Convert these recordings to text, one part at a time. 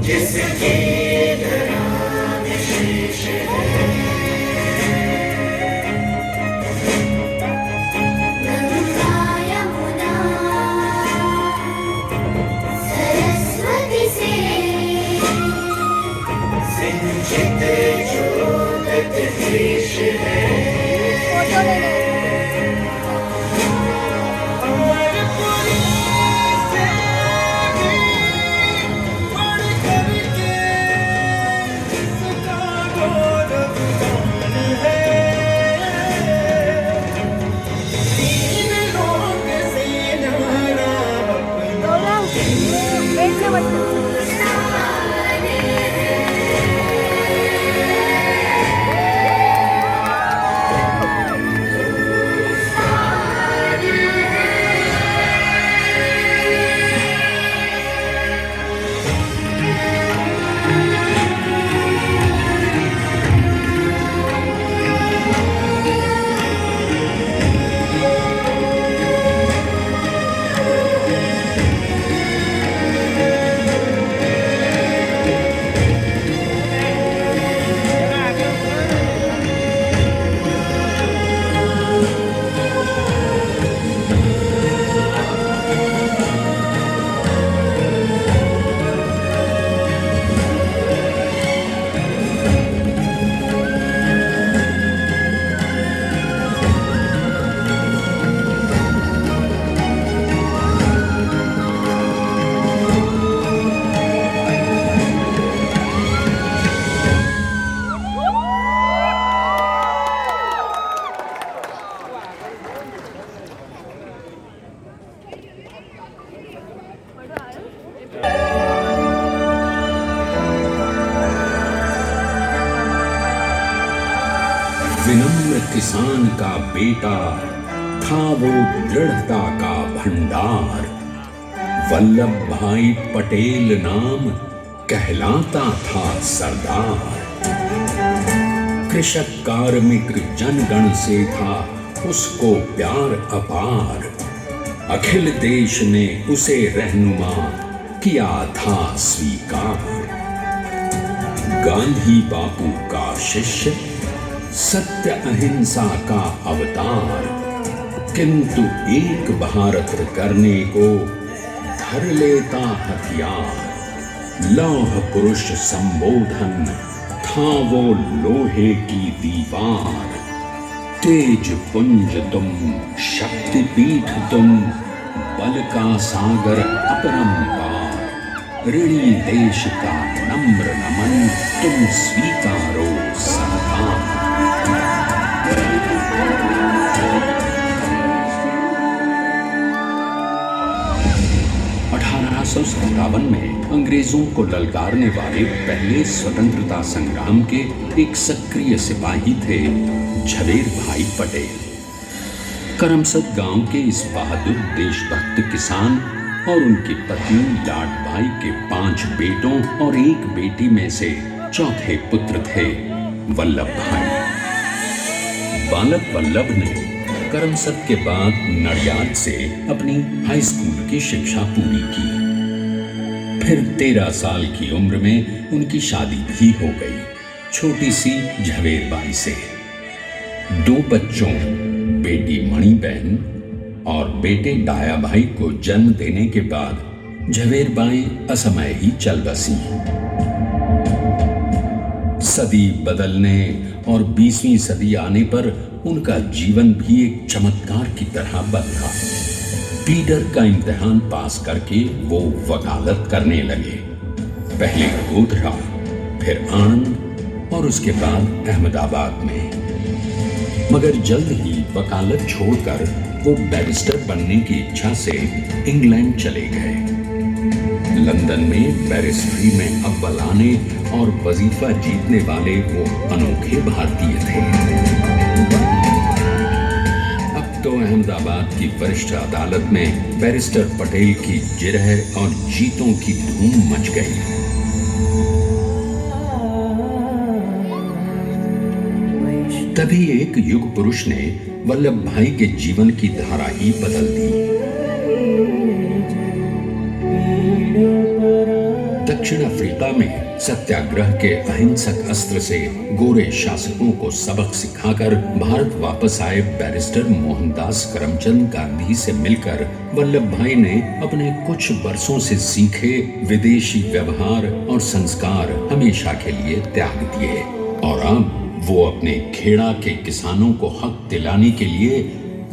जिसकी धरा विशेष है। गंगा यमुना सरस्वती से सिंचित जो देश है। विनम्र किसान का बेटा था वो दृढ़ता का भंडार। वल्लभ भाई पटेल नाम कहलाता था सरदार। कृषक कार्मिक जनगण से था उसको प्यार अपार। अखिल देश ने उसे रहनुमा किया था स्वीकार। गांधी बापू का शिष्य, सत्य अहिंसा का अवतार, किंतु एक भारत करने को धर लेता हथियार। लौह पुरुष संबोधन था वो लोहे की दीवार। तेज पुंज तुम, शक्ति पीठ तुम, बल का सागर अपरंपार। ऋणी देश का नम्र नमन तुम स्वीकारो सरदार। 1857 में अंग्रेजों को ललकारने वाले पहले स्वतंत्रता संग्राम के एक सक्रिय सिपाही थे झवेर भाई पटेल। करमसद गांव के इस बहादुर देशभक्त किसान और उनकी पत्नी लाड भाई के 5 बेटों और 1 बेटी में से चौथे पुत्र थे वल्लभ भाई। बालक वल्लभ ने करमसद के बाद नडियाद से अपनी हाई स्कूल की शिक्षा पूरी की। फिर 13 साल की उम्र में उनकी शादी भी हो गई, छोटी सी झवेर बाई से। 2 बच्चों, बेटी मणि बहन और बेटे डाया भाई को जन्म देने के बाद झवेर बाई असमय ही चल बसी। सदी बदलने और 20वीं सदी आने पर उनका जीवन भी एक चमत्कार की तरह बदला। प्लीडर का इम्तिहान पास करके वो वकालत करने लगे। पहले गोधरा, फिर आणंद और उसके बाद अहमदाबाद में। मगर जल्द ही वकालत छोड़कर वो बैरिस्टर बनने की इच्छा से इंग्लैंड चले गए। लंदन में बैरिस्ट्री में अव्वल आने और वजीफा जीतने वाले वो अनोखे भारतीय थे। अब तो अहमदाबाद की वरिष्ठ अदालत में बैरिस्टर पटेल की जिरह और जीतों की धूम मच गई। तभी एक युग पुरुष ने वल्लभ भाई के जीवन की धारा ही बदल दी। दक्षिण अफ्रीका में सत्याग्रह के अहिंसक अस्त्र से गोरे शासकों को सबक सिखाकर भारत वापस आए बैरिस्टर मोहनदास करमचंद गांधी से मिलकर वल्लभ भाई ने अपने कुछ बरसों से सीखे विदेशी व्यवहार और संस्कार हमेशा के लिए त्याग दिए और अब वो अपने खेड़ा के किसानों को हक दिलाने के लिए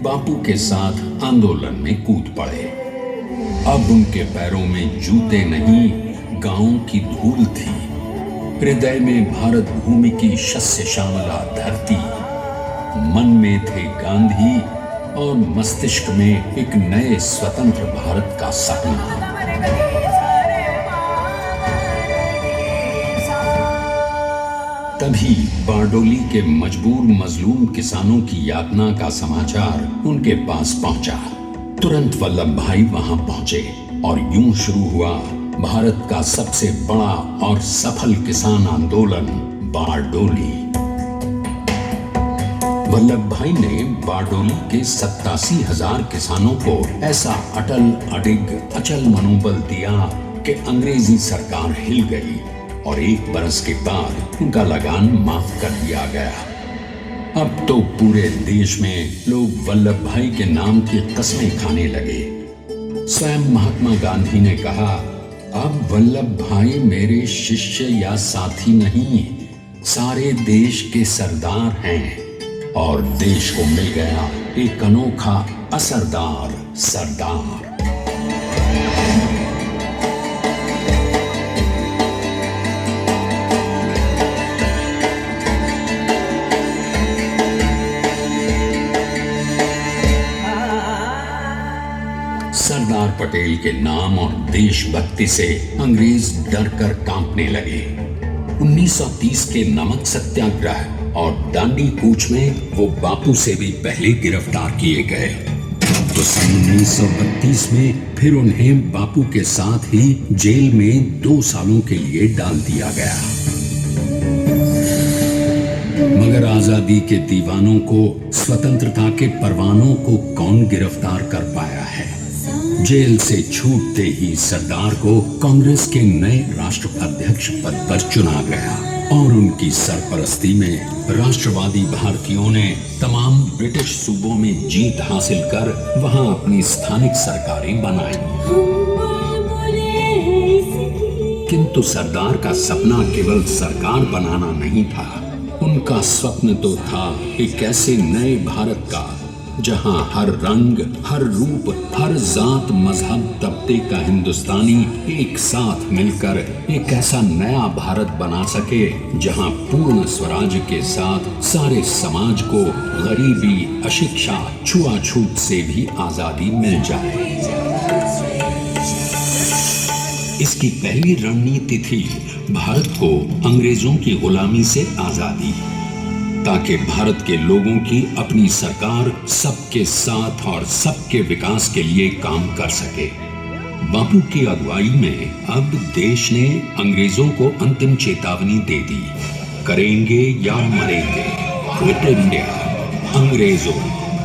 बापू के साथ आंदोलन में कूद पड़े। अब उनके पैरों में जूते नहीं, गांवों की धूल थी। हृदय में भारत भूमि की शस्य श्यामला धरती, मन में थे गांधी और मस्तिष्क में एक नए स्वतंत्र भारत का सपना। तभी बारडोली के मजबूर मजलूम किसानों की यातना का समाचार उनके पास पहुंचा। तुरंत वल्लभ भाई वहां पहुंचे और यूं शुरू हुआ भारत का सबसे बड़ा और सफल किसान आंदोलन बारडोली। वल्लभ भाई ने बारडोली के 87,000 किसानों को ऐसा अटल अडिग अचल मनोबल दिया कि अंग्रेजी सरकार हिल गई और 1 बरस के बाद उनका लगान माफ कर दिया गया। अब तो पूरे देश में लोग वल्लभ भाई के नाम की कस्में खाने लगे। स्वयं महात्मा गांधी ने कहा, अब वल्लभ भाई मेरे शिष्य या साथी नहीं, सारे देश के सरदार हैं और देश को मिल गया एक अनोखा असरदार सरदार। सरदार पटेल के नाम और देशभक्ति से अंग्रेज डर कर कांपने लगे। 1930 के नमक सत्याग्रह और दांडी कूच में वो बापू से भी पहले गिरफ्तार किए गए। तो सन 1932 में फिर उन्हें बापू के साथ ही जेल में 2 सालों के लिए डाल दिया गया। मगर आजादी के दीवानों को, स्वतंत्रता के परवानों को कौन गिरफ्तार कर पाया है। जेल से छूटते ही सरदार को कांग्रेस के नए राष्ट्राध्यक्ष पद पर चुना गया और उनकी सरपरस्ती में राष्ट्रवादी भारतीयों ने तमाम ब्रिटिश सूबों में जीत हासिल कर वहां अपनी स्थानिक सरकारें बनाई। किंतु सरदार का सपना केवल सरकार बनाना नहीं था, उनका स्वप्न तो था एक ऐसे नए भारत का जहां हर रंग, हर रूप, हर जात, मजहब, तबके का हिंदुस्तानी एक साथ मिलकर एक ऐसा नया भारत बना सके जहां पूर्ण स्वराज के साथ सारे समाज को गरीबी, अशिक्षा, छुआछूत से भी आजादी मिल जाए। इसकी पहली रणनीति थी भारत को अंग्रेजों की गुलामी से आजादी, ताकि भारत के लोगों की अपनी सरकार सबके साथ और सबके विकास के लिए काम कर सके। बापू की अगुवाई में अब देश ने अंग्रेजों को अंतिम चेतावनी दे दी, करेंगे या मरेंगे, क्विट इंडिया, अंग्रेजों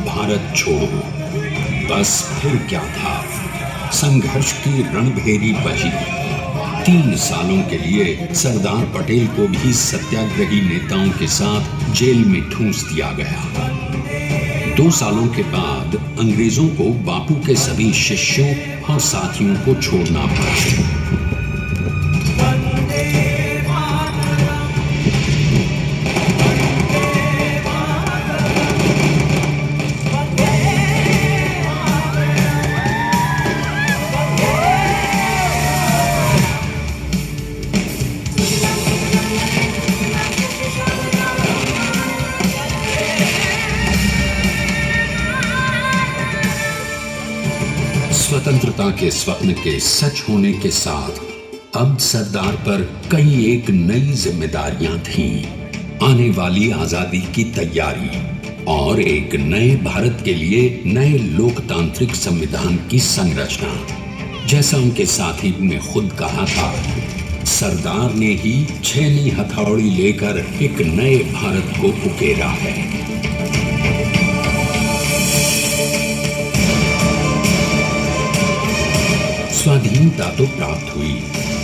भारत छोड़ो। बस फिर क्या था, संघर्ष की रणभेरी बजी। 3 सालों के लिए सरदार पटेल को भी सत्याग्रही नेताओं के साथ जेल में ठूंस दिया गया। 2 सालों के बाद अंग्रेजों को बापू के सभी शिष्यों और साथियों को छोड़ना पड़ा। स्वतंत्रता के स्वप्न के सच होने के साथ अब सरदार पर कई एक नई जिम्मेदारियां थीं। आने वाली आजादी की तैयारी और एक नए भारत के लिए नए लोकतांत्रिक संविधान की संरचना। जैसा उनके साथी ने खुद कहा था, सरदार ने ही 6वीं हथौड़ी लेकर एक नए भारत को उकेरा है। स्वाधीनता तो प्राप्त हुई,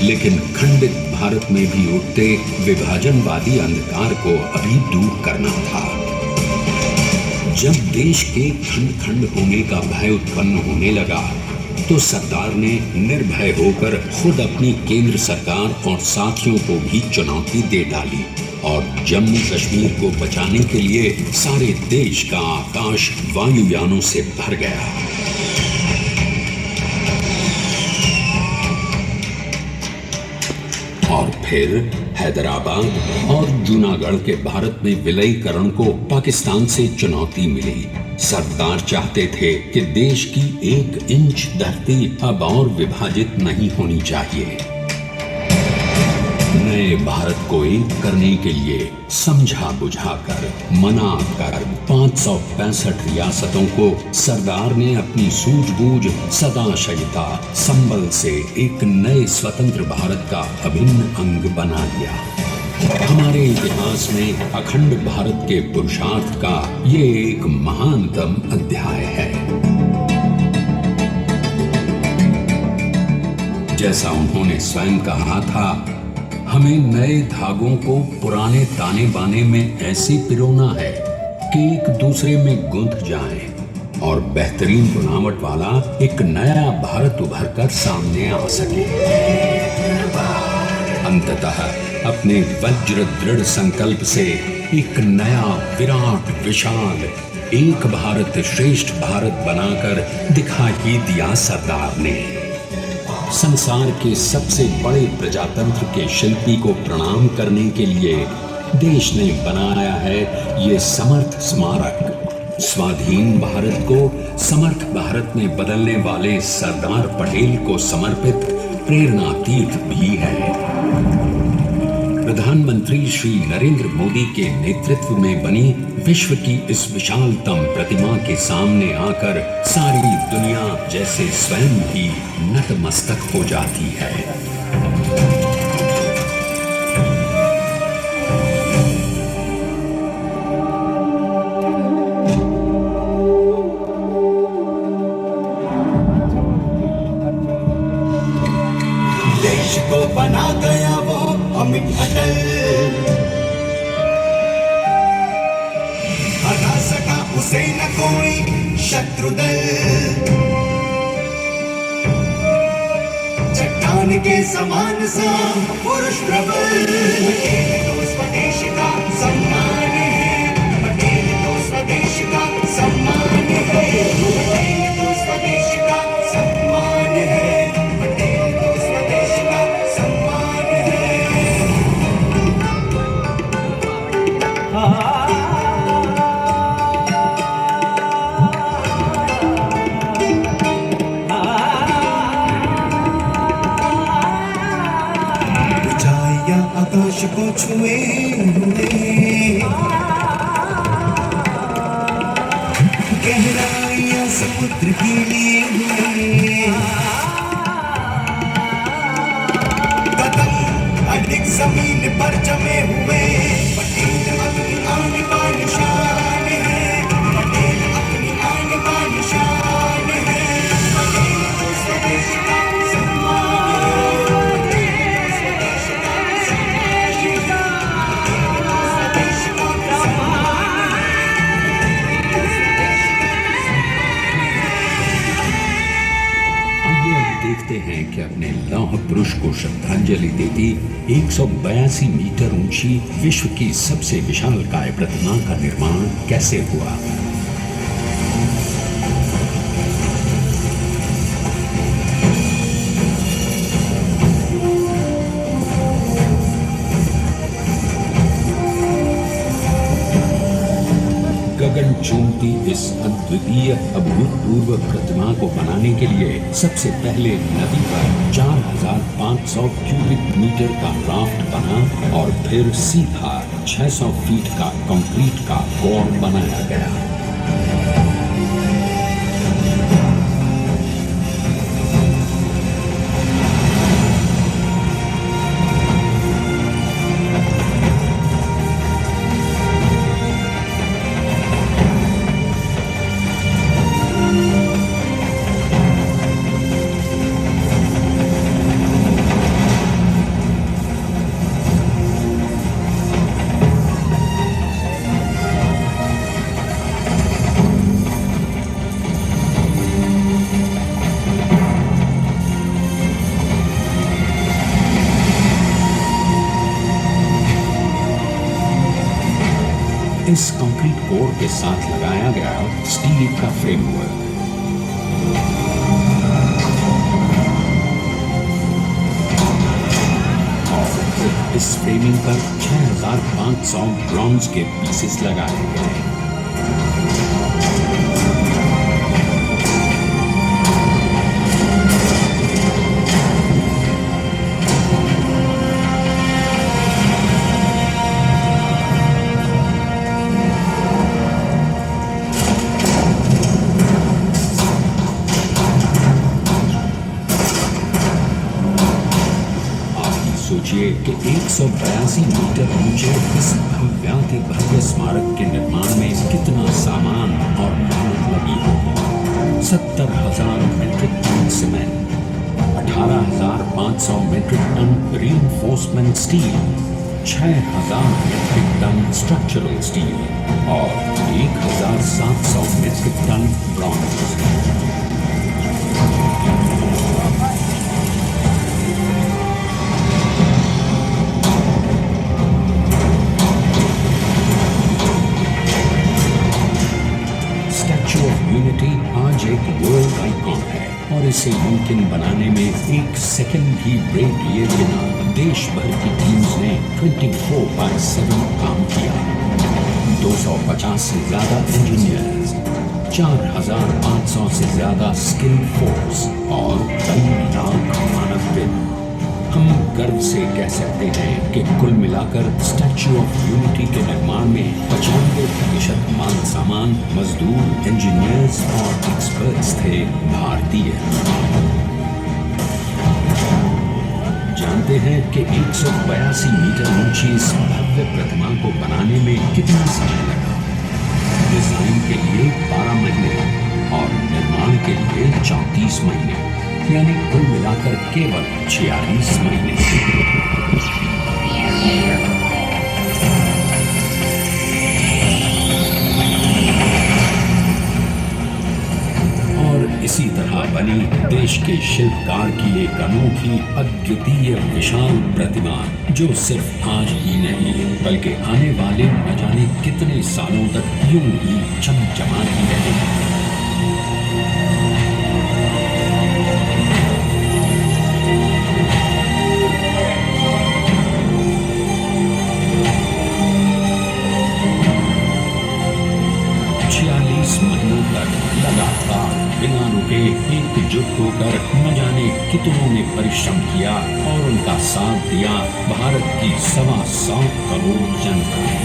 लेकिन खंडित भारत में भी उठते विभाजनवादी अंधकार को अभी दूर करना था। जब देश के खंड खंड होने का भय उत्पन्न होने लगा तो सरदार ने निर्भय होकर खुद अपनी केंद्र सरकार और साथियों को भी चुनौती दे डाली और जम्मू कश्मीर को बचाने के लिए सारे देश का आकाश वायुयानों से भर गया। और फिर हैदराबाद और जूनागढ़ के भारत में विलयीकरण को पाकिस्तान से चुनौती मिली। सरदार चाहते थे कि देश की 1 इंच धरती अब और विभाजित नहीं होनी चाहिए। नए भारत को एक करने के लिए समझा बुझाकर मना कर 565 रियासतों को सरदार ने अपनी सूझबूझ सदाशयता संबल से एक नए स्वतंत्र भारत का अभिन्न अंग बना लिया। हमारे इतिहास में अखंड भारत के पुरुषार्थ का ये एक महानतम अध्याय है। जैसा उन्होंने स्वयं कहा था, हमें नए धागों को पुराने ताने बाने में ऐसे पिरोना है कि एक दूसरे में गुंथ जाएं और बेहतरीन बनावट वाला एक नया भारत उभर कर सामने आ सके। अंततः अपने वज्र दृढ़ संकल्प से एक नया विराट विशाल एक भारत श्रेष्ठ भारत बनाकर दिखा ही दिया सरदार ने। संसार के सबसे बड़े प्रजातंत्र के शिल्पी को प्रणाम करने के लिए देश ने बनाया है ये समर्थ स्मारक। स्वाधीन भारत को समर्थ भारत में बदलने वाले सरदार पटेल को समर्पित प्रेरणा तीर्थ भी है। प्रधानमंत्री श्री नरेंद्र मोदी के नेतृत्व में बनी विश्व की इस विशालतम प्रतिमा के सामने आकर सारी दुनिया जैसे स्वयं ही नतमस्तक हो जाती है। देश को बना गया वो अमित अटल, हरा सका उसे न कोई शत्रुदल। चट्टान के समान सा पुरुष प्रबल, पटेल तो स्वदेश का सम्मान है, पटेल तो स्वदेश का सम्मान है, पटेल तो स्वदेश का सम्मान है, पटेल तो स्वदेश का सम्मान है। ऊंचाइयां आकाश को छुए हुए, गहराइयां समुद्र की लिए हुए, कदम अधिक जमीन पर जमे हुए। पटेल अपनी आन बान शान है, पटेल अपनी आन बान शान है, पटेल तो स्वदेश का सम्मान है, पटेल स्वदेश का सम्मान है, पटेल स्वदेश का सम्मान आइए अब देखते हैं कि अपने लौह पुरुष को श्रद्धांजलि देती 182 मीटर ऊंची विश्व की सबसे विशालकाय प्रतिमा का निर्माण कैसे हुआ। गगन चूमती इस अद्वितीय अभूतपूर्व प्रतिमा को बनाने के लिए सबसे पहले नदी पर 4500 क्यूबिक मीटर का राफ्ट बना और फिर सीधा 600 फीट का कंक्रीट का कोर बनाया गया। इस कंक्रीट कोर के साथ लगाया गया स्टील का फ्रेमवर्क। इस फ्रेमिंग पर 6500 ब्रॉन्ज के पीसेस लगाए गए। सोचिए कि 182 मीटर ऊंचे इस भव्याति भव्य स्मारक के निर्माण में कितना सामान और मेहनत लगी होगी। 70,000 metric ton cement, 18,500 metric ton reinforcement steel, 6,000 metric ton structural steel और 1,700 मीट्रिक टन ब्रॉन्ज। यूनिटी आज एक वर्ल्ड आइकॉन है और इसे मुमकिन बनाने में एक सेकंड भी ब्रेक लिए बिना देश भर की टीम्स ने 24/7 काम किया। 250 से ज्यादा इंजीनियर्स, 4,500 से ज्यादा स्किल फोर्स और कई लाख मानव। हम गर्व से कह सकते हैं कि कुल मिलाकर स्टैच्यू ऑफ यूनिटी के निर्माण में 95% माल सामान, मजदूर, इंजीनियर्स और एक्सपर्ट्स थे भारतीय। जानते हैं कि 182 मीटर ऊंची इस भव्य प्रतिमा को बनाने में कितना समय लगा। डिजाइन के लिए 12 महीने और निर्माण के लिए 34 महीने, यानी कुल मिलाकर केवल 46 महीने। और इसी तरह बनी देश के शिल्पकार की एक अनोखी, अद्वितीय, विशाल प्रतिमा, जो सिर्फ आज ही नहीं बल्कि आने वाले न जाने कितने सालों तक यूं ही चमचमाती रहेगी। महीनों तक लगातार बिना रुके एकजुट होकर न जाने कितनों ने परिश्रम किया और उनका साथ दिया भारत की 125 करोड़ जनता ने।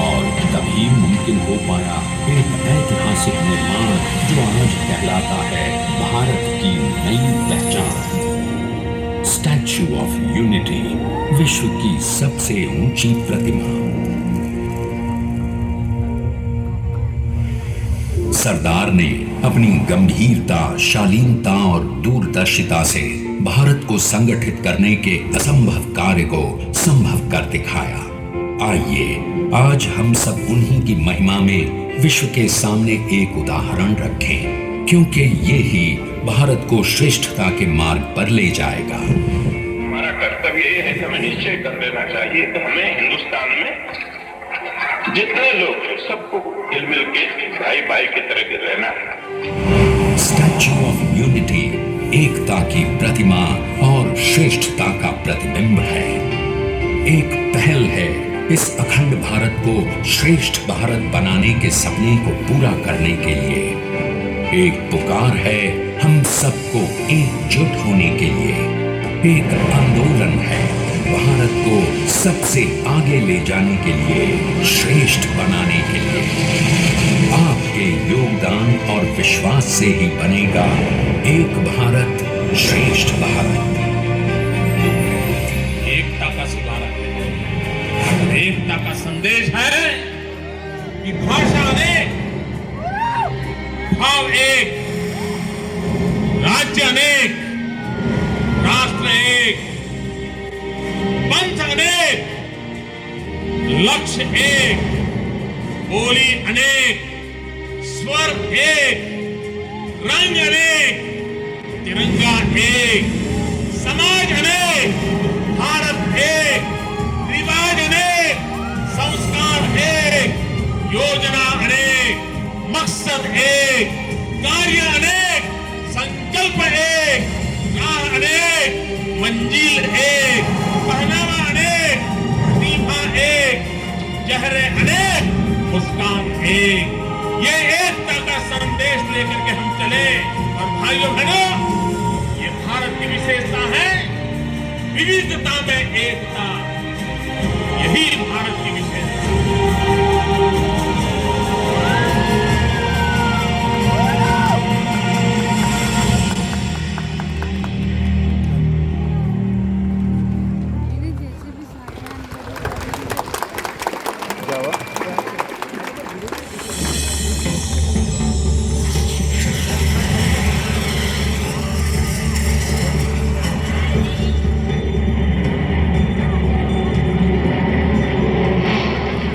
और तभी मुमकिन हो पाया एक ऐतिहासिक निर्माण जो आज कहलाता है भारत की नई पहचान। स्टैच्यू ऑफ यूनिटी, विश्व की सबसे ऊंची प्रतिमा। सरदार ने अपनी गंभीरता, शालीनता और दूरदर्शिता से भारत को संगठित करने के असंभव कार्य को संभव कर दिखाया। आइए आज हम सब उन्हीं की महिमा में विश्व के सामने एक उदाहरण रखें, क्योंकि ये ही भारत को श्रेष्ठता के मार्ग पर ले जाएगा। हमारा कर्तव्य ये है कि हमें निश्चय कर लेना चाहिए कि हमें हिंदुस्तान में जितने लोग हैं सबको मिल के भाई भाई की तरह के रहना है। स्टैच्यू ऑफ यूनिटी एकता की प्रतिमा और श्रेष्ठता का प्रतिबिंब है। एक पहल है इस अखंड भारत को श्रेष्ठ भारत बनाने के सपने को पूरा करने के लिए। एक पुकार है हम सबको एकजुट होने के लिए। एक आंदोलन है भारत को सबसे आगे ले जाने के लिए, श्रेष्ठ बनाने के लिए। आपके योगदान और विश्वास से ही बनेगा एक भारत श्रेष्ठ भारत। एकता का सिद्धांत है, एकता का संदेश है कि भाषा अनेक, भाव एक, राज्य अनेक, राष्ट्र एक, पंथ अनेक, लक्ष्य एक, बोली अनेक, स्वर एक, रंग अनेक, तिरंगा एक, समाज अनेक, भारत एक, रिवाज अनेक, संस्कार एक। चेहरे अनेक, मुस्कान एक। ये एकता का संदेश लेकर के हम चले। और भाइयों बहनों, ये भारत की विशेषता है, विविधता में एकता। यही भारत की विशेषता है।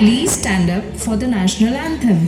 Please stand up for the national anthem.